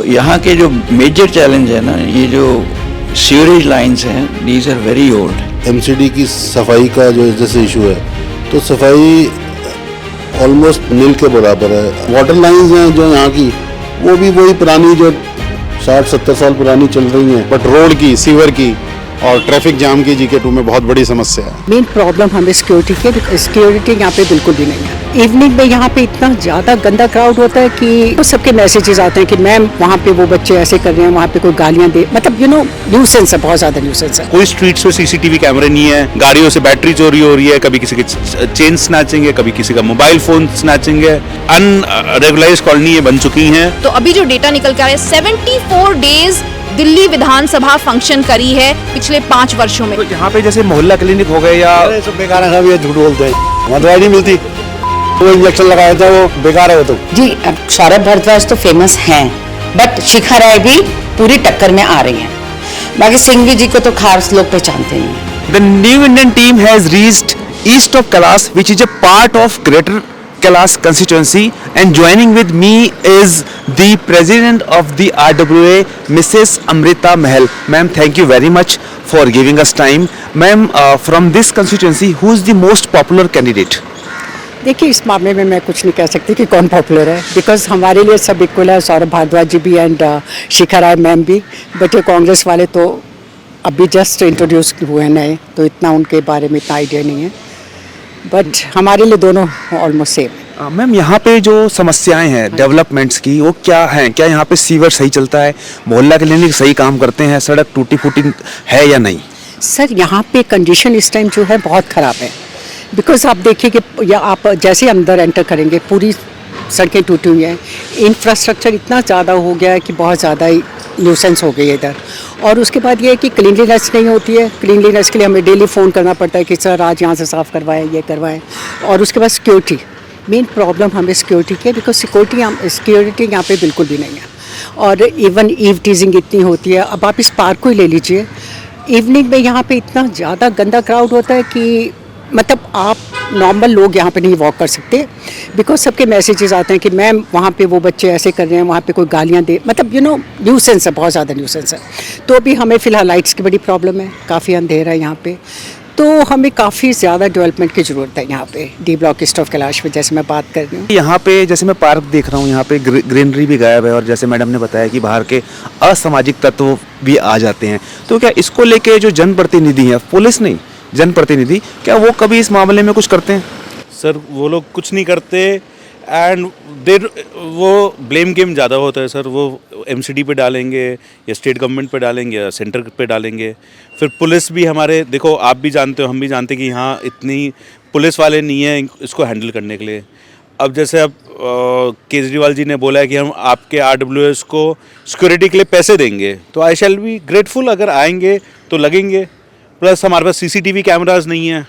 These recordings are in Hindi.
यहाँ के जो मेजर चैलेंज है ना, ये जो सीवरेज लाइंस हैं, these are very old. MCD की सफाई का जो जैसे इशू है, तो सफाई ऑलमोस्ट नील के बराबर है। वाटर लाइंस हैं जो यहाँ की, वो भी वही पुरानी जो 60-70 साल पुरानी चल रही हैं। बट रोड की, सीवर की और ट्रैफिक जाम की GK2 में बहुत बड़ी समस्या है। मेन प्रॉब्लम हमें सिक्योरिटी यहाँ पे बिल्कुल भी नहीं है। इवनिंग में यहाँ पे इतना ज़्यादा गंदा क्राउड होता है कि तो सबके मैसेजेस आते हैं कि मैम वहाँ पे वो बच्चे ऐसे कर रहे हैं, वहाँ पे कोई गालियाँ दे, मतलब न्यूसेंस है, बहुत ज़्यादा न्यूसेंस है। कोई स्ट्रीट्स पे CCTV कैमरे नहीं है, गाड़ियों से बैटरी चोरी हो रही है, कभी किसी के चेन स्नैचिंग है, कभी किसी का मोबाइल फोन स्नैचिंग है। अनरेगुलाइज्ड कॉलोनी बन चुकी हैं। तो अभी जो डेटा निकल के आ रहा है, 74 डेज दिल्ली विधानसभा फंक्शन करी है पिछले 5 वर्षों में। तो यहाँ पे जैसे मोहल्ला क्लिनिक हो गए या बेकार है, सब ये झूठ बोलते हैं, वहाँ दवाई नहीं मिलती, वो इंजेक्शन लगाया था वो बेकार है। वो तो जी सौरभ भारद्वाज तो फेमस हैं, बट शिखा राय भी पूरी टक्कर में आ रही हैं। बाकी सिंघवी जी को तो खास लोग पहचानते ही हैं। The new Indian team has reached east of Kailash which is a part of greater Kailash constituency, and joining with me is the president of the RWA, Mrs. Amrita Mahal. Ma'am, thank you very much for giving us time. Ma'am, from this constituency, who is the most popular candidate? देखिए, इस मामले में मैं कुछ नहीं कह सकती कि कौन पॉपुलर है, बिकॉज हमारे लिए सब इक्वल है। सौरभ भारद्वाज जी भी एंड शिखा राय मैम भी, बट ये कांग्रेस वाले तो अभी जस्ट इंट्रोड्यूस हुए हैं नए, तो इतना उनके बारे में इतना आइडिया नहीं है, बट हमारे लिए दोनों ऑलमोस्ट सेम। मैम, यहाँ पे जो समस्याएं हैं डेवलपमेंट्स की, वो क्या हैं? क्या यहाँ पे सीवर सही चलता है, मोहल्ला क्लिनिक सही काम करते हैं, सड़क टूटी फूटी है या नहीं? सर, यहाँ पे कंडीशन इस टाइम जो है बहुत ख़राब है, बिकॉज आप देखिए कि या आप जैसे अंदर एंटर करेंगे पूरी सड़कें टूटी हुई हैं, इंफ्रास्ट्रक्चर इतना ज़्यादा हो गया है कि बहुत ज़्यादा ही न्यूसेंस हो गई है इधर। और उसके बाद ये है कि क्लीनलीनेस नहीं होती है। क्लीनलीनेस के लिए हमें डेली फ़ोन करना पड़ता है कि सर आज यहाँ से साफ़ करवाएं, ये करवाएं। और उसके बाद सिक्योरिटी, मेन प्रॉब्लम हमें सिक्योरिटी की है, बिकॉज सिक्योरिटी यहाँ पे बिल्कुल भी नहीं है। और इवन ईव टीजिंग इतनी होती है। अब आप इस पार्क को ही ले लीजिए, इवनिंग में यहाँ पे इतना ज़्यादा गंदा क्राउड होता है कि मतलब आप नॉर्मल लोग यहाँ पे नहीं वॉक कर सकते, बिकॉज सबके मैसेजेस आते हैं कि मैम वहाँ पे वो बच्चे ऐसे कर रहे हैं, वहाँ पे कोई गालियाँ दे, मतलब न्यूसेंस है, बहुत ज़्यादा न्यूसेंस है। तो अभी हमें फ़िलहाल लाइट्स की बड़ी प्रॉब्लम है, काफ़ी अंधेरा है यहाँ पे, तो हमें काफ़ी ज़्यादा डेवलपमेंट की ज़रूरत है यहाँ पे D block east of Kailash में, जैसे मैं बात कर रही हूँ। यहाँ पे जैसे मैं पार्क देख रहा हूँ, यहाँ पे ग्रीनरी भी गायब है, और जैसे मैडम ने बताया कि बाहर के असामाजिक तत्व भी आ जाते हैं। तो क्या इसको लेके जो जनप्रतिनिधि हैं, पुलिस नहीं जनप्रतिनिधि, क्या वो कभी इस मामले में कुछ करते हैं? सर, वो लोग कुछ नहीं करते एंड वो ब्लेम गेम ज़्यादा होता है सर। वो MCD पे डालेंगे या स्टेट गवर्नमेंट पे डालेंगे या सेंटर पे डालेंगे। फिर पुलिस भी हमारे, देखो आप भी जानते हो, हम भी जानते हैं कि यहाँ इतनी पुलिस वाले नहीं हैं इसको हैंडल करने के लिए। अब जैसे अब केजरीवाल जी ने बोला है कि हम आपके RWS को सिक्योरिटी के लिए पैसे देंगे, तो आई शैल बी ग्रेटफुल अगर आएंगे तो लगेंगे। प्लस हमारे पास CCTV कैमराज नहीं है।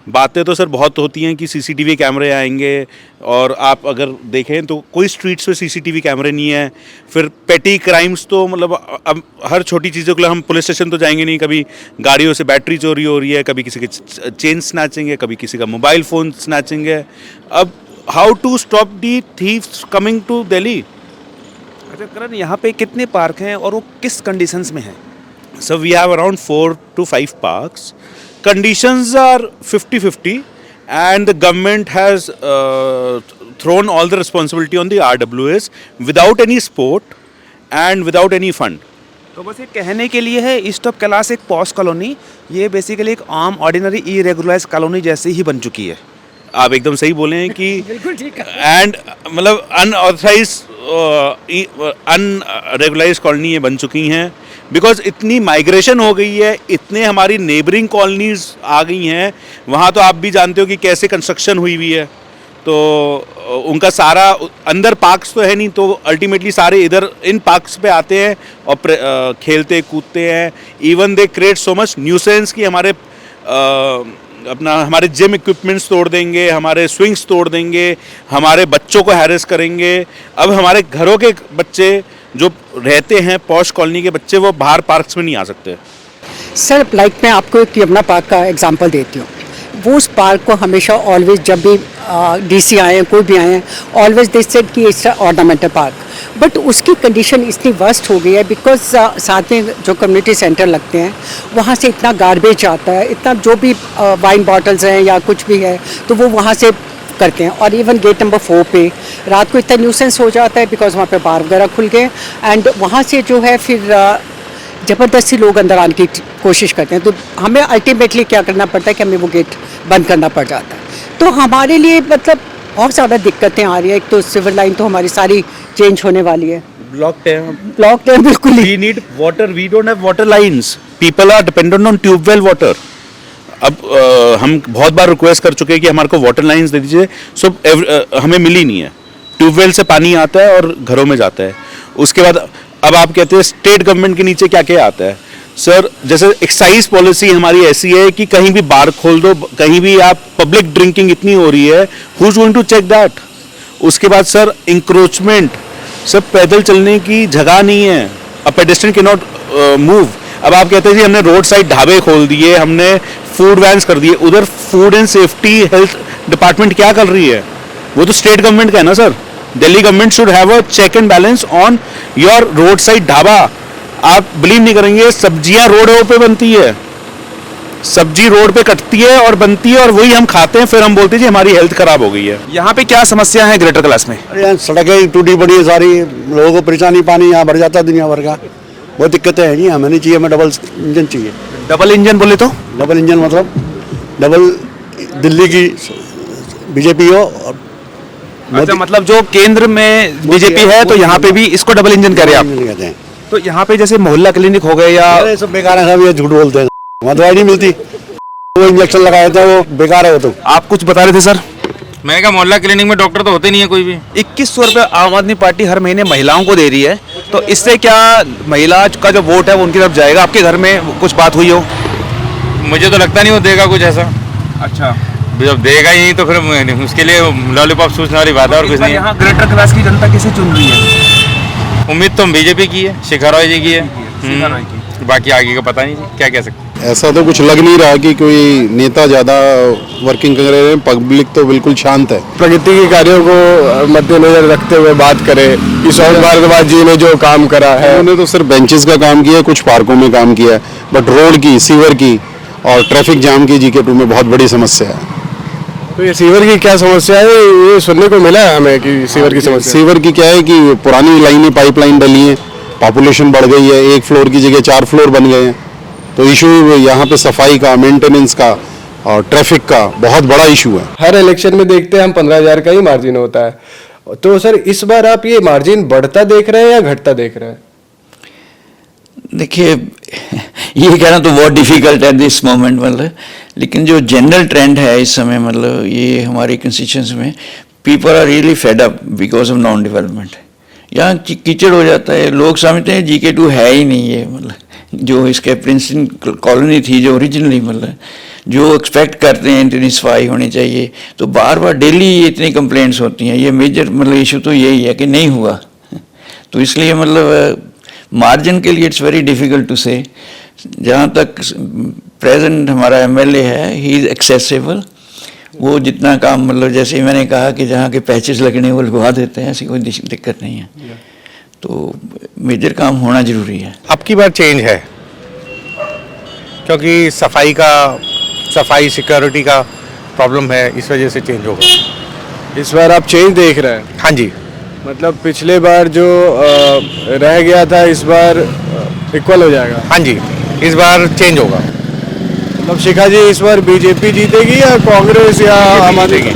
बातें तो सर बहुत होती हैं कि CCTV कैमरे आएंगे, और आप अगर देखें तो कोई स्ट्रीट्स पे CCTV कैमरे नहीं है। फिर पेटी क्राइम्स तो मतलब अब हर छोटी चीज़ों के लिए हम पुलिस स्टेशन तो जाएंगे नहीं, कभी गाड़ियों से बैटरी चोरी हो रही है, कभी किसी के चेन स्नैचिंग है, कभी किसी का मोबाइल फ़ोन स्नैचिंग है। अब how to stop the thieves coming to Delhi? अच्छा करण, यहाँ पे कितने पार्क हैं और वो किस कंडीशंस में हैं? So we have around 4 to 5 parks. Conditions are 50-50, and the government has thrown all the responsibility on the RWS without any support and without any fund. तो बस ये कहने के लिए है, ईस्ट ऑफ कैलाश एक पॉश कॉलोनी, ये बेसिकली एक आम ऑर्डिनरी इरेगुलराइज कॉलोनी जैसे ही बन चुकी है। आप एकदम सही बोले हैं कि बिल्कुल ठीक है। एंड मतलब अनऑथराइज अनरेगुलाइज कॉलोनी ये बन चुकी हैं, बिकॉज इतनी माइग्रेशन हो गई है, इतने हमारी नेबरिंग कॉलोनीज आ गई हैं। वहाँ तो आप भी जानते हो कि कैसे कंस्ट्रक्शन हुई हुई है, तो उनका सारा अंदर पार्क्स तो है नहीं, तो अल्टीमेटली सारे इधर इन पार्क्स पे आते हैं और खेलते कूदते हैं। Even they create so much nuisance कि हमारे जिम इक्विपमेंट्स तोड़ देंगे, हमारे स्विंग्स तोड़ देंगे, हमारे बच्चों को हैरेस करेंगे। अब हमारे घरों के बच्चे जो रहते हैं पॉश कॉलोनी के बच्चे, वो बाहर पार्क्स में नहीं आ सकते। सर, मैं आपको एक यमुना पार्क का एग्जांपल देती हूँ। वो उस पार्क को हमेशा ऑलवेज जब भी डीसी आए हैं, कोई भी आए हैं, ऑलवेज दे सेड कि इट्स ऑर्नामेंटल पार्क, बट उसकी कंडीशन इतनी वर्स्ट हो गई है बिकॉज साथ में जो कम्युनिटी सेंटर लगते हैं वहाँ से इतना गार्बेज आता है, इतना जो भी वाइन बॉटल्स हैं या कुछ भी है तो वो वहाँ से करते हैं। और इवन गेट नंबर 4 पे रात को इतना न्यूसेंस हो जाता है बिकॉज वहाँ पे बार वगैरह खुल गए एंड वहाँ से जो है फिर ज़बरदस्ती लोग अंदर आने की कोशिश करते हैं, तो हमें अल्टीमेटली क्या करना पड़ता है कि हमें वो गेट बंद करना पड़ जाता है। तो हमारे लिए मतलब बहुत ज़्यादा दिक्कतें आ रही है। एक तो सिविल लाइन तो हमारी सारी चेंज होने वाली है, ब्लॉक्ड है, ब्लॉक है बिल्कुल ही। we need water, we don't have water lines, people are dependent on tube well water। अब हम बहुत बार रिक्वेस्ट कर चुके हैं कि हमारे को वाटर लाइंस दे दीजिए, सो हमें मिली नहीं है। ट्यूबवेल से पानी आता है और घरों में जाता है। उसके बाद अब आप कहते हैं स्टेट गवर्नमेंट के नीचे क्या क्या आता है सर, जैसे एक्साइज पॉलिसी हमारी ऐसी है कि कहीं भी बार खोल दो, कहीं भी आप पब्लिक ड्रिंकिंग इतनी हो रही है, who is going to check that. उसके बाद सर इंक्रोचमेंट, सर पैदल चलने की जगह नहीं है, अ पेडेस्ट्रियन कैन नॉट मूव। अब आप कहते हैं जी हमने रोड साइड ढाबे खोल दिए, हमने फूड वैन्स कर दिए, उधर food and safety health department क्या कर रही है? वो तो स्टेट गवर्नमेंट का है ना sir. Delhi government should have a check and balance on your road side dhaba. आप बिलीव नहीं करेंगे, सब्जियां रोडों पे बनती है, सब्जी रोड पे कटती है और बनती है और वही हम खाते हैं, फिर हम बोलते हैं जी हमारी हेल्थ खराब हो गई है। यहाँ पे क्या समस्या है ग्रेटर कैलाश में? अरे यहाँ सड़कें टूटी पड़ी है सारी, लोगों को परेशानी, पानी यहाँ भर जाता है दुनिया भर का, बहुत दिक्कतें हैं जी। हमें नहीं चाहिए, हमें डबल इंजन चाहिए। डबल इंजन बोले तो? डबल इंजन मतलब डबल दिल्ली की बीजेपी हो और अच्छा, मतलब जो केंद्र में बीजेपी है तो यहाँ पे भी इसको डबल इंजन कह रहे हैं आप? कहते हैं। तो यहाँ पे जैसे मोहल्ला क्लिनिक हो गए या अरे सब बेकार है, सब ये झूठ बोलते हैं, वहाँ दवाई नहीं मिलती, वो इंजेक्शन लगाए थे वो बेकार है। वो तो आप कुछ बता रहे थे सर? मैंने कहा मोहल्ला क्लिनिक में डॉक्टर तो होते नहीं है कोई भी। 2100 रुपये आम आदमी पार्टी हर महीने महिलाओं को दे रही है, तो इससे क्या महिला का जो वोट है वो उनकी तरफ जाएगा? आपके घर में कुछ बात हुई हो? मुझे तो लगता नहीं वो देगा कुछ ऐसा। अच्छा, जब देगा ही नहीं तो फिर उसके लिए लॉलीपॉप सूचना वाली बात है और कुछ नहीं है। यहाँ ग्रेटर कैलाश की जनता किसे चुन रही है? उम्मीद तो बीजेपी की है, शिखा रॉय जी की है, बाकी आगे का पता नहीं जी, क्या कह सकते हैं। ऐसा तो कुछ लग नहीं रहा कि कोई नेता ज़्यादा वर्किंग कर रहे हैं, पब्लिक तो बिल्कुल शांत है। प्रगति के कार्यों को मद्देनजर रखते हुए बात करें कि सोम भारद्वाज जी ने जो काम करा है, उन्होंने तो सिर्फ बेंचेस का काम किया है, कुछ पार्कों में काम किया है, बट रोड की, सीवर की और ट्रैफिक जाम की जीके 2 में बहुत बड़ी समस्या है। तो ये सीवर की क्या समस्या है, ये सुनने को मिला है हमें कि सीवर की समस्या। सीवर की क्या है कि पुरानी लाइनें पाइपलाइन डली हैं, पॉपुलेशन बढ़ गई है, 1 फ्लोर की जगह 4 फ्लोर बन गए हैं, तो इशू यहाँ पे सफाई का, मेंटेनेंस का और ट्रैफिक का बहुत बड़ा इशू है। हर इलेक्शन में देखते हैं हम 15,000 का ही मार्जिन होता है, तो सर इस बार आप ये मार्जिन बढ़ता देख रहे हैं या घटता देख रहे हैं? देखिए ये कहना तो बहुत डिफिकल्ट है दिस मोमेंट, मतलब लेकिन जो जनरल ट्रेंड है इस समय, मतलब ये हमारी कंस्टिट्यूंसी में people are really fed up because of non development. यहाँ कीचड़ हो जाता है, लोग समझते हैं जीके 2 है ही नहीं है, मतलब जो इसके प्रिंसटन कॉलोनी थी जो ओरिजिनली, मतलब जो एक्सपेक्ट करते हैं इतनी सफाई होनी चाहिए, तो बार बार डेली इतनी कंप्लेंट्स होती हैं। ये मेजर मतलब इशू तो यही है कि नहीं हुआ, तो इसलिए मतलब मार्जिन के लिए इट्स वेरी डिफ़िकल्ट टू से। जहाँ तक प्रेजेंट हमारा एमएलए है, ही इज़ एक्सेसिबल, वो जितना काम मतलब जैसे मैंने कहा कि जहाँ के पैचेस लगने वो लगवा देते हैं, ऐसी कोई दिक्कत नहीं है। तो मेजर काम होना ज़रूरी है। अब की बार चेंज है क्योंकि सफाई सिक्योरिटी का प्रॉब्लम है, इस वजह से चेंज होगा। इस बार आप चेंज देख रहे हैं? हाँ जी, मतलब पिछले बार जो रह गया था इस बार इक्वल हो जाएगा? हाँ जी, इस बार चेंज होगा। मतलब शिखा जी इस बार बीजेपी जीतेगी या कांग्रेस या आम आदमी?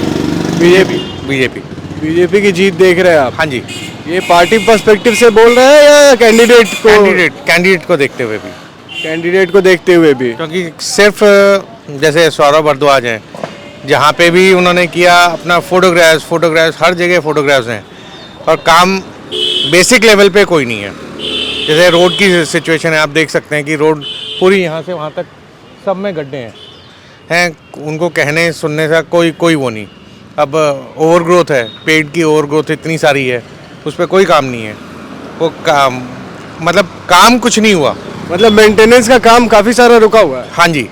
बीजेपी की जीत देख रहे हैं आप? हाँ जी। ये पार्टी पर्सपेक्टिव से बोल रहे हैं या कैंडिडेट को देखते हुए भी? कैंडिडेट को देखते हुए भी, क्योंकि सिर्फ जैसे सौरभ भारद्वाज हैं, जहाँ पे भी उन्होंने किया अपना फोटोग्राफ्स हर जगह फोटोग्राफ्स हैं, और काम बेसिक लेवल पे कोई नहीं है। जैसे रोड की सिचुएशन है, आप देख सकते हैं कि रोड पूरी यहाँ से वहाँ तक सब में गड्ढे हैं, उनको कहने सुनने से कोई वो नहीं। अब ओवरग्रोथ है, पेड़ की ओवरग्रोथ इतनी सारी है, उस पर कोई काम नहीं है। वो काम कुछ नहीं हुआ, मतलब मेंटेनेंस का काम काफ़ी सारा रुका हुआ है। हाँ जी।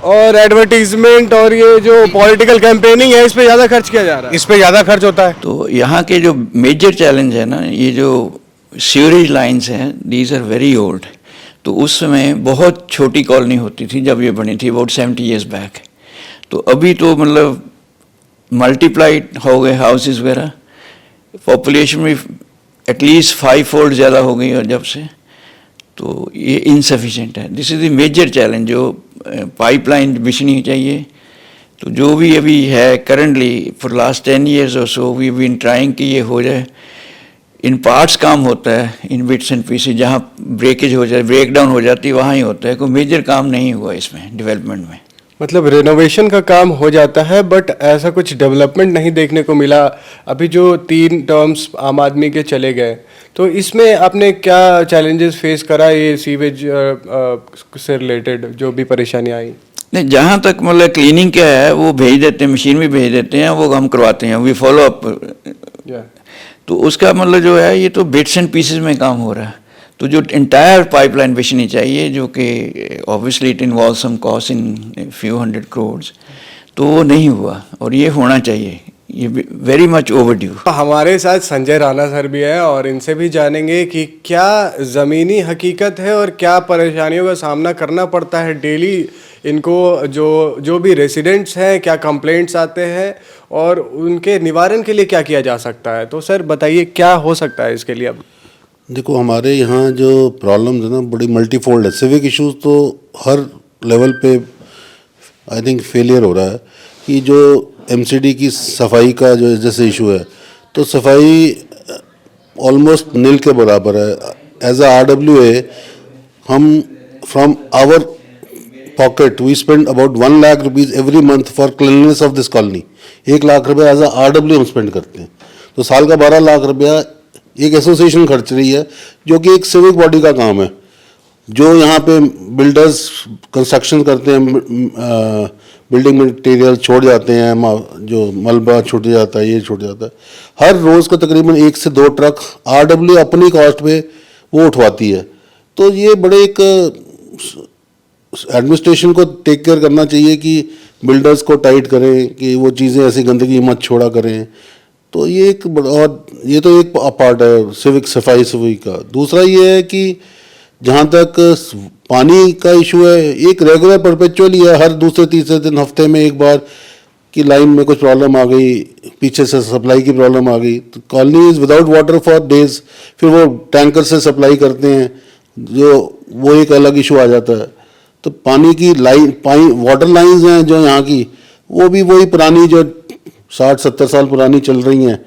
और एडवर्टीजमेंट और ये जो पॉलिटिकल कैंपेनिंग है, इस पे ज़्यादा खर्च किया जा रहा है। इस पे ज़्यादा खर्च होता है। तो यहाँ के जो मेजर चैलेंज है ना, ये जो सीवरेज लाइंस हैं, दीज आर वेरी ओल्ड। तो उस समय बहुत छोटी कॉलोनी होती थी जब ये बनी थी, अबाउट 70 ईयर्स बैक। तो अभी तो मतलब मल्टीप्लाइड हो गए हाउसेस वगैरह, पॉपुलेशन में एटलीस्ट 5 फोल्ड ज़्यादा हो गई और जब से, तो ये इनसफिशेंट है। This is the major challenge. जो पाइपलाइन बिछनी चाहिए, तो जो भी अभी है करंटली फॉर लास्ट 10 ईयर्स और सो वी बीन ट्राइंग कि ये हो जाए। इन पार्ट्स काम होता है, इन बिट्स एंड पीसेस, जहाँ ब्रेकेज हो जाए, ब्रेक डाउन हो जाती है, वहाँ ही होता है। कोई मेजर काम नहीं हुआ इसमें डेवलपमेंट में। मतलब रेनोवेशन का काम हो जाता है, बट ऐसा कुछ डेवलपमेंट नहीं देखने को मिला। अभी जो 3 टर्म्स आम आदमी के चले गए, तो इसमें आपने क्या चैलेंजेस फेस करा, ये सीवेज से रिलेटेड जो भी परेशानियाँ आई? नहीं, जहाँ तक मतलब क्लीनिंग क्या है, वो भेज देते हैं, मशीन भी भेज देते हैं, वो हम करवाते हैं, वी फॉलो अप। तो उसका मतलब जो है, ये तो बिट्स एंड पीसेस में काम हो रहा है। तो जो इंटायर पाइपलाइन बिछनी चाहिए, जो कि obviously it involve some cost in few 100 crore, तो वो नहीं हुआ और ये होना चाहिए। ये वेरी मच ओवरड्यू। हमारे साथ संजय राणा सर भी है और इनसे भी जानेंगे कि क्या ज़मीनी हकीकत है और क्या परेशानियों का सामना करना पड़ता है डेली इनको, जो भी रेसिडेंट्स हैं, क्या कंप्लेंट्स आते हैं और उनके निवारण के लिए क्या किया जा सकता है। तो सर बताइए क्या हो सकता है इसके लिए अब? देखो, हमारे यहाँ जो प्रॉब्लम्स है ना, बड़ी मल्टीफोल्ड है। सिविक इश्यूज तो हर लेवल पे आई थिंक फेलियर हो रहा है। कि जो एमसीडी की सफाई का जो जैसे इशू है, तो सफाई ऑलमोस्ट नील के बराबर है। एज अ RWA हम from our pocket we spend about 1 lakh rupees every month for cleanness of this colony. 1 lakh रुपये एज अ RWA हम स्पेंड करते हैं। तो साल का 12 लाख रुपया एक एसोसिएशन खर्च रही है, जो कि एक सिविक बॉडी का काम है। जो यहाँ पे बिल्डर्स कंस्ट्रक्शन करते हैं, बिल्डिंग मटेरियल छोड़ जाते हैं, जो मलबा छूट जाता है, ये छूट जाता है, हर रोज़ को तकरीबन 1 से 2 ट्रक RWA अपनी कॉस्ट पे वो उठवाती है। तो ये बड़े एक एडमिनिस्ट्रेशन को टेक केयर करना चाहिए कि बिल्डर्स को टाइट करें कि वो चीज़ें ऐसी गंदगी मत छोड़ा करें। तो ये एक और ये तो एक पार्ट है सिविक सफाई का। दूसरा ये है कि जहाँ तक पानी का इशू है, एक रेगुलर परपेचुअली है, हर दूसरे तीसरे दिन हफ्ते में एक बार कि लाइन में कुछ प्रॉब्लम आ गई, पीछे से सप्लाई की प्रॉब्लम आ गई, तो colony is without water for days. फिर वो टैंकर से सप्लाई करते हैं, जो वो एक अलग इशू आ जाता है। तो पानी की वाटर लाइन्स हैं जो यहाँ की, वो भी वही पुरानी जो 60-70 साल पुरानी चल रही हैं।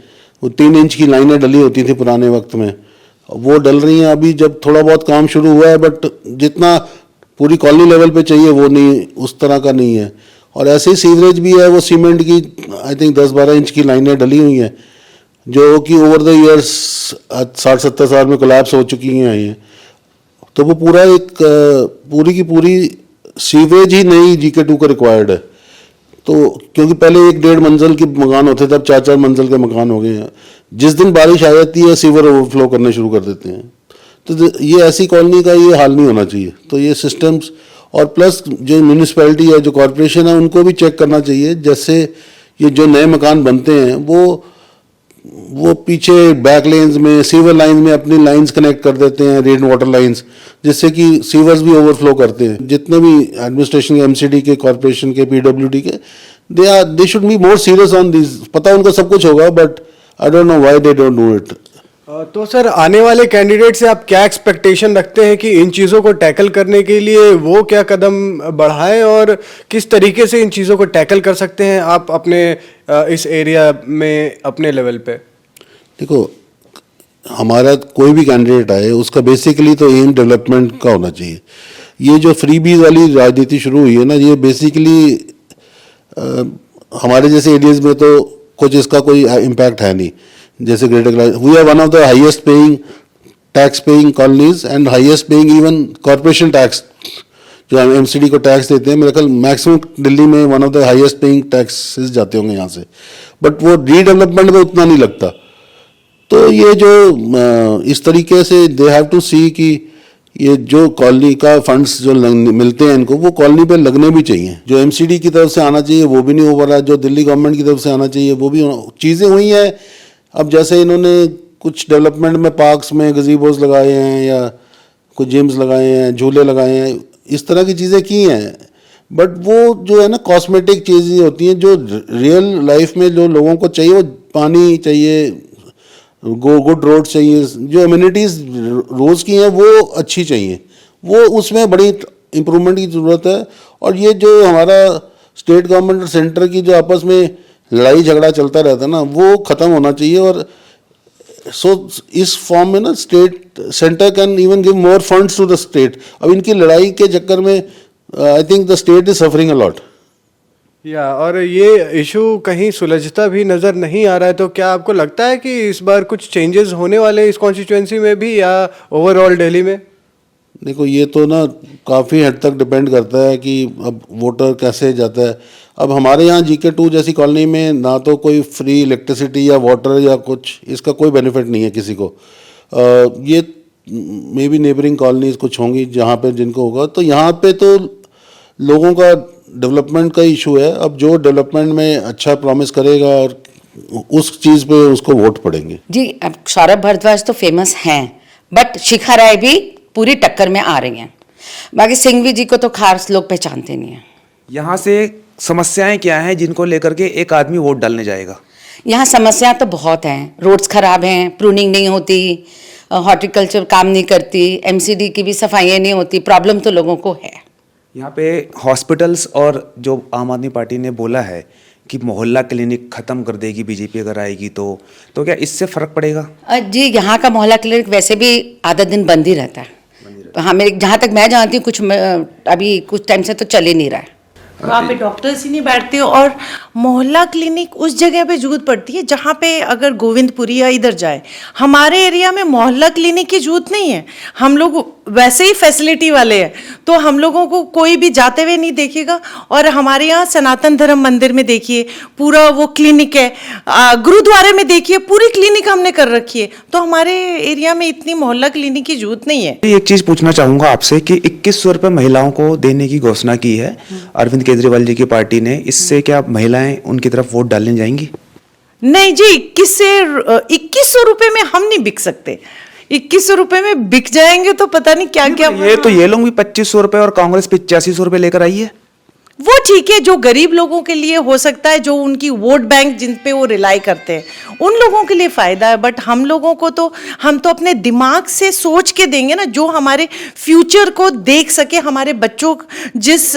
वो 3 इंच की लाइनें डली होती थी पुराने वक्त में, वो डल रही हैं। अभी जब थोड़ा बहुत काम शुरू हुआ है, बट जितना पूरी कॉलोनी लेवल पे चाहिए वो नहीं, उस तरह का नहीं है। और ऐसे ही सीवरेज भी है, वो सीमेंट की आई थिंक 10-12 इंच की लाइनें डली हुई हैं, जो कि ओवर द ईयर्स 60-70 साल में कोलैप्स हो चुकी हैं ये। तो वो पूरा एक पूरी की पूरी सीवेज ही नई GK2 का रिक्वायर्ड है। तो क्योंकि पहले 1-1.5 मंजिल के मकान होते थे, अब 4-4 मंजिल के मकान हो गए हैं। जिस दिन बारिश आ जाती है, सीवर ओवरफ्लो करने शुरू कर देते हैं। तो ये ऐसी कॉलोनी का ये हाल नहीं होना चाहिए। तो ये सिस्टम्स और प्लस जो म्यूनिसिपैलिटी है, जो कॉरपोरेशन है, उनको भी चेक करना चाहिए। जैसे ये जो नए मकान बनते हैं, वो पीछे बैक लेन्स में, सीवर लाइन में अपनी लाइंस कनेक्ट कर देते हैं, रेन वाटर लाइंस, जिससे कि सीवर्स भी ओवरफ्लो करते हैं। जितने भी एडमिनिस्ट्रेशन के, MCD के, कॉरपोरेशन के, PWD के, they should be more serious on this. पता उनको सब कुछ होगा, but I don't know why they don't do it. तो सर आने वाले कैंडिडेट से आप क्या एक्सपेक्टेशन रखते हैं कि इन चीज़ों को टैकल करने के लिए वो क्या कदम बढ़ाएं और किस तरीके से इन चीज़ों को टैकल कर सकते हैं आप अपने इस एरिया में अपने लेवल पे? देखो, हमारा कोई भी कैंडिडेट आए, उसका बेसिकली तो एम डेवलपमेंट का होना चाहिए। ये जो फ्रीबीज वाली राजनीति शुरू हुई है ना, ये बेसिकली हमारे जैसे एरियाज में तो कुछ इसका कोई इम्पैक्ट है नहीं। जैसे greater we are one of the highest paying tax paying colonies and highest paying even corporation tax, जो हम MCD को टैक्स देते हैं। मेरे ख्याल मैक्सिमम दिल्ली में one of the highest paying taxes जाते होंगे यहाँ से, बट वो रीडेवलपमेंट में उतना नहीं लगता। तो ये जो इस तरीके से दे हैव टू सी कि ये जो कॉलोनी का फंड्स जो मिलते हैं इनको, वो कॉलोनी पे लगने भी चाहिए। जो एमसीडी की तरफ से आना चाहिए वो भी नहीं हो पा रहा, जो दिल्ली गवर्नमेंट की तरफ से आना चाहिए वो भी चीज़ें हुई हैं। अब जैसे इन्होंने कुछ डेवलपमेंट में पार्क्स में गजीबोज लगाए हैं या कुछ जिम्स लगाए हैं, झूले लगाए हैं, इस तरह की चीज़ें की हैं, बट वो जो है ना कॉस्मेटिक चीज़ें होती हैं। जो रियल लाइफ में जो लोगों को चाहिए, वो पानी चाहिए, गुड रोड चाहिए, जो एम्यूनिटीज़ रोज़ की हैं वो अच्छी चाहिए, वो उसमें बड़ी इम्प्रूवमेंट की ज़रूरत है। और ये जो हमारा स्टेट गवर्नमेंट और सेंटर की जो आपस में लड़ाई झगड़ा चलता रहता है ना, वो ख़त्म होना चाहिए। और इस फॉर्म में ना state centre can even give more funds to the state. अब इनकी लड़ाई के चक्कर में I think the state is suffering a lot. और ये इशू कहीं सुलझता भी नज़र नहीं आ रहा है, तो क्या आपको लगता है कि इस बार कुछ चेंजेस होने वाले इस कॉन्स्टिट्यूएंसी में भी या ओवरऑल दिल्ली में? देखो, ये तो ना काफ़ी हद तक डिपेंड करता है कि अब वोटर कैसे जाता है। अब हमारे यहाँ GK2 जैसी कॉलोनी में ना तो कोई फ्री इलेक्ट्रिसिटी या वाटर या कुछ इसका कोई बेनिफिट नहीं है किसी को। ये मे बी नेबरिंग कॉलोनीज कुछ होंगी जहाँ पे जिनको होगा, तो यहाँ पे तो लोगों का डेवलपमेंट का इशू है। अब जो डेवलपमेंट में अच्छा प्रॉमिस करेगा और उस चीज़ पे उसको वोट पड़ेंगे। जी, अब सौरभ भारद्वाज तो फेमस हैं, बट शिखा राय भी पूरी टक्कर में आ रही हैं। बाकी सिंघवी जी को तो खास लोग पहचानते नहीं हैं। यहाँ से समस्याएं क्या हैं जिनको लेकर के एक आदमी वोट डालने जाएगा? यहाँ समस्या तो बहुत हैं। रोड्स खराब हैं, प्रूनिंग नहीं होती, हॉर्टिकल्चर काम नहीं करती, MCD की भी सफाइयाँ नहीं होती, प्रॉब्लम तो लोगों को है। यहाँ पे हॉस्पिटल्स और जो आम आदमी पार्टी ने बोला है कि मोहल्ला क्लिनिक ख़त्म कर देगी बीजेपी अगर आएगी तो क्या इससे फ़र्क पड़ेगा? जी, यहाँ का मोहल्ला क्लिनिक वैसे भी आधा दिन बंद ही रहता है। हाँ, मेरे जहाँ तक मैं जानती हूँ अभी कुछ टाइम से तो चल ही नहीं रहा है। वहाँ पे डॉक्टर्स ही नहीं बैठते, और मोहल्ला क्लिनिक उस जगह पे जरूरत पड़ती है जहाँ पे अगर गोविंदपुरी या इधर जाए। हमारे एरिया में मोहल्ला क्लिनिक की जरूरत नहीं है, हम लोग वैसे ही फैसिलिटी वाले हैं, तो हम लोगों को कोई भी जाते हुए नहीं देखेगा। और हमारे यहाँ सनातन धर्म मंदिर में देखिए पूरा वो क्लिनिक है, गुरुद्वारे में देखिए पूरी क्लिनिक हमने कर रखी है, तो हमारे एरिया में इतनी मोहल्ला क्लिनिक की जरूरत नहीं है। एक चीज़ पूछना चाहूँगा आपसे कि 2100 रुपये महिलाओं को देने की घोषणा की है अरविंद केजरीवाल जी की पार्टी ने, इससे क्या महिलाएं उनकी तरफ वोट डालने जाएंगी? नहीं जी, 2100 रुपये में हम नहीं बिक सकते। 2100 रुपये में बिक जाएंगे तो पता नहीं क्या क्या। ये लोग भी 2500 रुपये और कांग्रेस 8500 रुपये लेकर आई है। वो ठीक है, जो गरीब लोगों के लिए हो सकता है, जो उनकी वोट बैंक जिन पे वो रिलाई करते हैं, उन लोगों के लिए फ़ायदा है। बट हम लोगों को तो हम तो अपने दिमाग से सोच के देंगे ना, जो हमारे फ्यूचर को देख सके। हमारे बच्चों जिस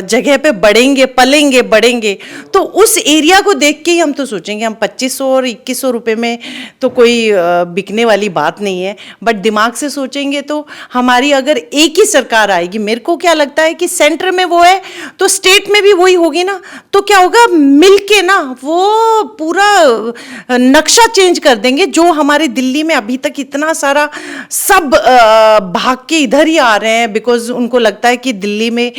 जगह पे बढ़ेंगे तो उस एरिया को देख के ही हम तो सोचेंगे। हम 2500 और 2100 रुपये में तो कोई बिकने वाली बात नहीं है। बट दिमाग से सोचेंगे तो हमारी अगर एक ही सरकार आएगी, मेरे को क्या लगता है कि सेंटर में वो है तो स्टेट में भी वही होगी ना, तो क्या होगा, मिलके ना वो पूरा नक्शा चेंज कर देंगे। जो हमारे दिल्ली में अभी तक इतना सारा सब भाग के इधर ही आ रहे हैं बिकॉज उनको लगता है कि दिल्ली में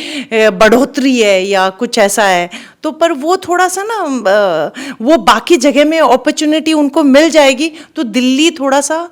बढ़ोतरी है या कुछ ऐसा है, तो पर वो थोड़ा सा ना वो बाकी जगह में अपॉर्चुनिटी उनको मिल जाएगी तो दिल्ली थोड़ा सा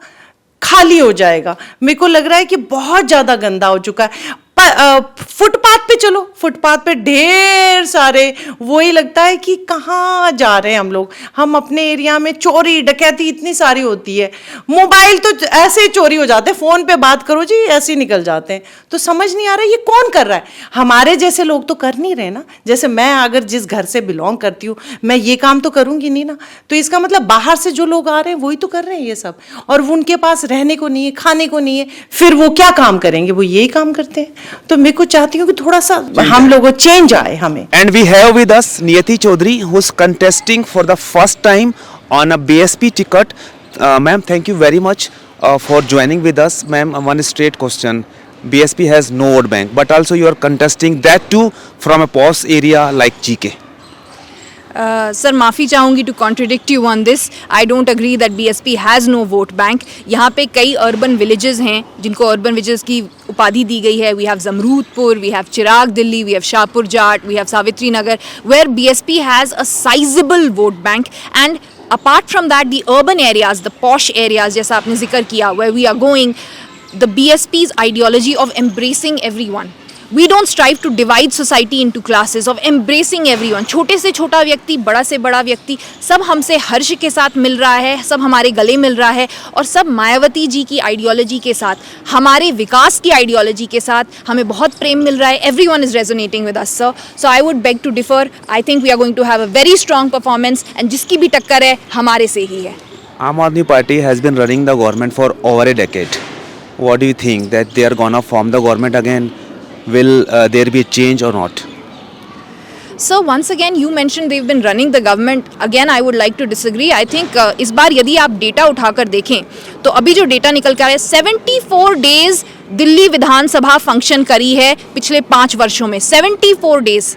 खाली हो जाएगा। मेरे को लग रहा है कि बहुत ज़्यादा गंदा हो चुका है। फुटपाथ पे चलो, फुटपाथ पे ढेर सारे, वही लगता है कि कहाँ जा रहे हैं हम लोग। हम अपने एरिया में चोरी डकैती इतनी सारी होती है, मोबाइल तो ऐसे ही चोरी हो जाते हैं, फ़ोन पे बात करो जी ऐसे ही निकल जाते हैं। तो समझ नहीं आ रहा ये कौन कर रहा है। हमारे जैसे लोग तो कर नहीं रहे ना। जैसे मैं अगर जिस घर से बिलोंग करती हूँ, मैं ये काम तो करूँगी नहीं ना, तो इसका मतलब बाहर से जो लोग आ रहे हैं वही तो कर रहे हैं ये सब, और वो उनके पास रहने को नहीं है, खाने को नहीं है, फिर वो क्या काम करेंगे, वो यही काम करते हैं। तो मैं को चाहती हूँ कि थोड़ा सा हम लोगों चेंज आए हमें। And we have with us Niyati Chaudhary who is contesting for the first time on a BSP ticket. Ma'am, thank you very much for joining with us. Ma'am, one straight question. BSP has no vote bank, but also you are contesting that too from a posh area like GK. Sir माफ़ी चाहूँगी to contradict you on this. I don't agree that BSP has no vote bank. यहाँ पे कई अर्बन विलेजेस हैं जिनको अर्बन विलेजेस की उपाधि दी गई है. We have Jamrudpur, we have Chirag Delhi, we have Shahpur Jat, we have Savitri Nagar, where BSP has a sizable vote bank. And apart from that, the urban areas, the posh areas, जैसा आपने जिक्र किया, where we are going, the BSP's ideology of embracing everyone. We don't strive to divide society into classes, of embracing everyone. छोटे से छोटा व्यक्ति, बड़ा से बड़ा व्यक्ति, सब हमसे हर्ष के साथ मिल रहा है, सब हमारे गले मिल रहा है, और सब मायावती जी की आइडियोलॉजी के साथ, हमारे विकास की आइडियोलॉजी के साथ हमें बहुत प्रेम मिल रहा है. Everyone is resonating with us, sir. So I would beg to differ. I think we are going to have a very strong performance, and जिसकी भी टक्कर है हमारे से ही है. Aam Aadmi Party has been running the government for over a decade. What do you think that they are gonna form the government again? Will there be a change or not? So once again you mentioned they've been running the government. Again I would like to disagree. I think इस बार यदि आप डेटा उठाकर देखें तो अभी जो डेटा निकल कर आया है, 74 डेज दिल्ली विधानसभा फंक्शन करी है पिछले 5 वर्षों में. 74 days,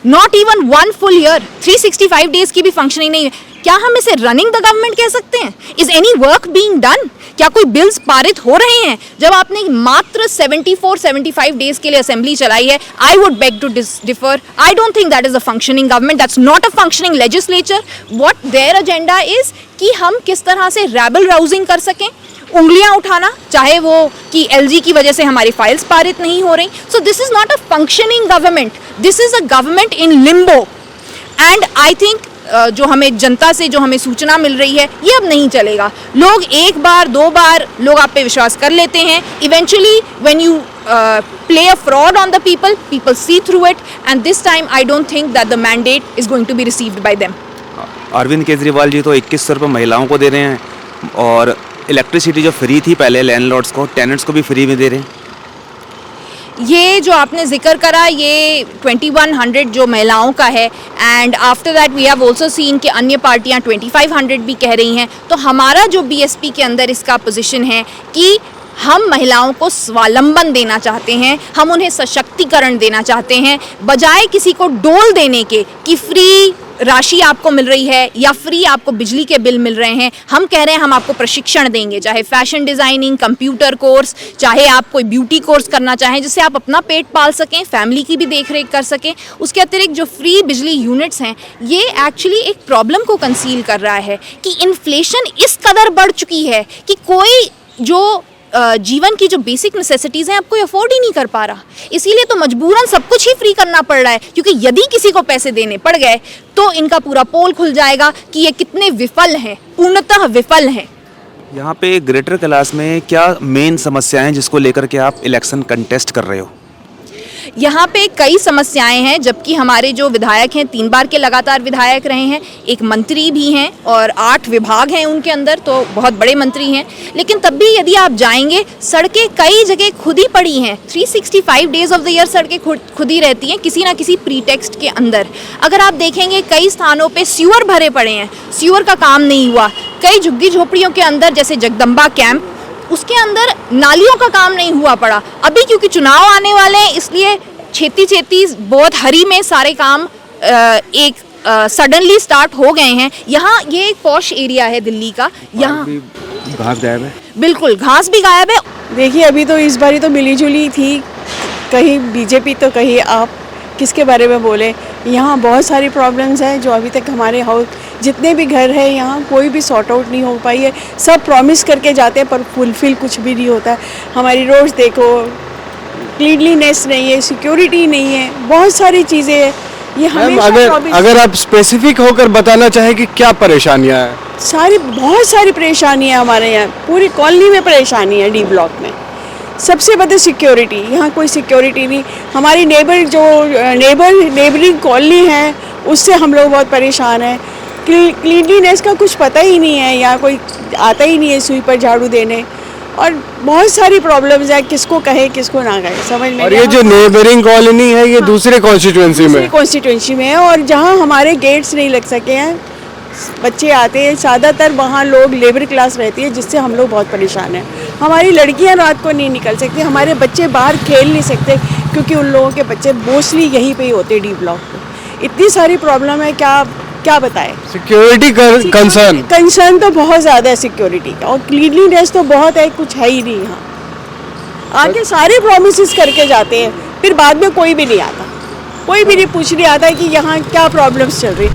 not even 1 full year. 365 days की भी फंक्शनिंग नहीं है. क्या हम इसे रनिंग द गवर्नमेंट कह सकते हैं? Is any work being done? क्या कोई बिल्स पारित हो रहे हैं? जब आपने मात्र 74-75 डेज के लिए असेंबली चलाई है, I would beg to differ. I don't think that is a functioning government. That's not a functioning legislature. What their agenda is कि हम किस तरह से रैबल राउजिंग कर सकें, उंगलियां उठाना, चाहे वो कि एलजी की वजह से हमारी फाइल्स पारित नहीं हो रही. So this is not a functioning government. This is a government in Limbo. And I think जो हमें जनता से जो हमें सूचना मिल रही है, ये अब नहीं चलेगा. लोग एक बार 2 बार लोग आप पे विश्वास कर लेते हैं. Eventually when you play a fraud on the people, people see through it, and this time I don't think that the mandate is going to be received by them. Arvind Kejriwal ji तो 2100 रुपये महिलाओं को दे रहे हैं, और इलेक्ट्रिसिटी जो फ्री थी पहले लैंडलॉर्ड्स को, टेनेंट्स को भी फ्री में दे रहे हैं. ये जो आपने जिक्र करा, ये 2100 जो महिलाओं का है, and after that we have also seen कि अन्य पार्टियां 2500 भी कह रही हैं. तो हमारा जो बीएसपी के अंदर इसका पोजीशन है कि हम महिलाओं को स्वावलंबन देना चाहते हैं, हम उन्हें सशक्तिकरण देना चाहते हैं, बजाय किसी को डोल देने के कि फ्री राशि आपको मिल रही है या फ्री आपको बिजली के बिल मिल रहे हैं. हम कह रहे हैं हम आपको प्रशिक्षण देंगे, चाहे फैशन डिज़ाइनिंग, कंप्यूटर कोर्स, चाहे आप कोई ब्यूटी कोर्स करना चाहें जिससे आप अपना पेट पाल सकें, फैमिली की भी देख रेख कर सकें. उसके अतिरिक्त जो फ्री बिजली यूनिट्स हैं, ये एक्चुअली एक प्रॉब्लम को कंसील कर रहा है कि इन्फ्लेशन इस कदर बढ़ चुकी है कि कोई जो जीवन की जो बेसिक नेसेसिटीज़ हैं आपको अफोर्ड ही नहीं कर पा रहा. इसीलिए तो मजबूरन सब कुछ ही फ्री करना पड़ रहा है, क्योंकि यदि किसी को पैसे देने पड़ गए तो इनका पूरा पोल खुल जाएगा कि ये कितने विफल हैं, पूर्णतः विफल हैं. यहाँ पे ग्रेटर क्लास में क्या मेन समस्याएं हैं जिसको लेकर के आप इलेक्शन कंटेस्ट कर रहे हो? यहाँ पे कई समस्याएं हैं, जबकि हमारे जो विधायक हैं 3 बार के लगातार विधायक रहे हैं, एक मंत्री भी हैं और 8 विभाग हैं उनके अंदर, तो बहुत बड़े मंत्री हैं. लेकिन तब भी यदि आप जाएंगे, सड़कें कई जगह खुद ही पड़ी हैं. 365 डेज ऑफ द ईयर सड़कें खुद ही रहती हैं किसी ना किसी प्रीटेक्स्ट के अंदर. अगर आप देखेंगे कई स्थानों पे सीवर भरे पड़े हैं, सीवर का काम नहीं हुआ. कई झुग्गी झोपड़ियों के अंदर जैसे जगदम्बा कैंप, उसके अंदर नालियों का काम नहीं हुआ पड़ा. अभी क्योंकि चुनाव आने वाले हैं, इसलिए छेती बहुत हरी में सारे काम एक सडनली स्टार्ट हो गए हैं. यहाँ ये एक पॉश एरिया है दिल्ली का, यहाँ घास गायब है. बिल्कुल घास भी गायब है. देखिए अभी तो इस बारी तो मिलीजुली थी, कहीं बीजेपी तो कहीं आप, किसके बारे में बोले. यहाँ बहुत सारी प्रॉब्लम्स हैं जो अभी तक हमारे हाउस जितने भी घर हैं यहाँ कोई भी सॉर्ट आउट नहीं हो पाई है. सब प्रॉमिस करके जाते हैं पर फुलफिल कुछ भी नहीं होता है. हमारी रोड्स देखो, क्लीनलीनेस नहीं है, सिक्योरिटी नहीं है, बहुत सारी चीज़ें हैं. ये अगर आप स्पेसिफिक होकर बताना चाहें कि क्या परेशानियां हैं? बहुत सारी परेशानियाँ हमारे यहाँ, पूरी कॉलोनी में परेशानी है. डी ब्लॉक में सबसे बड़ी सिक्योरिटी, यहाँ कोई सिक्योरिटी नहीं. हमारी नेबरिंग कॉलोनी है, उससे हम लोग बहुत परेशान हैं. क्लीनलीनेस का कुछ पता ही नहीं है, यहाँ कोई आता ही नहीं है स्वीपर झाड़ू देने, और बहुत सारी प्रॉब्लम्स है. किसको कहे किसको ना कहे समझ में. और ये जो नेबरिंग कॉलोनी है ये दूसरे कॉन्स्टिट्यूएंसी में है, और जहाँ हमारे गेट्स नहीं लग सके हैं, बच्चे आते हैं ज़्यादातर, वहाँ लोग लेबर क्लास रहती है, जिससे हम लोग बहुत परेशान हैं. हमारी लड़कियाँ रात को नहीं निकल सकती, हमारे बच्चे बाहर खेल नहीं सकते, क्योंकि उन लोगों के बच्चे मोस्टली यहीं पे ही होते हैं डी ब्लॉक पे. इतनी सारी प्रॉब्लम है, क्या बताएं. सिक्योरिटी कंसर्न तो बहुत ज़्यादा है सिक्योरिटी का, और क्लीनलीनेस तो बहुत है, कुछ है ही नहीं यहाँ. आगे सारे प्रॉमिसेस करके जाते हैं, फिर बाद में कोई भी नहीं आता, कोई भी नहीं पूछने आता है कि यहाँ क्या प्रॉब्लम्स चल रही.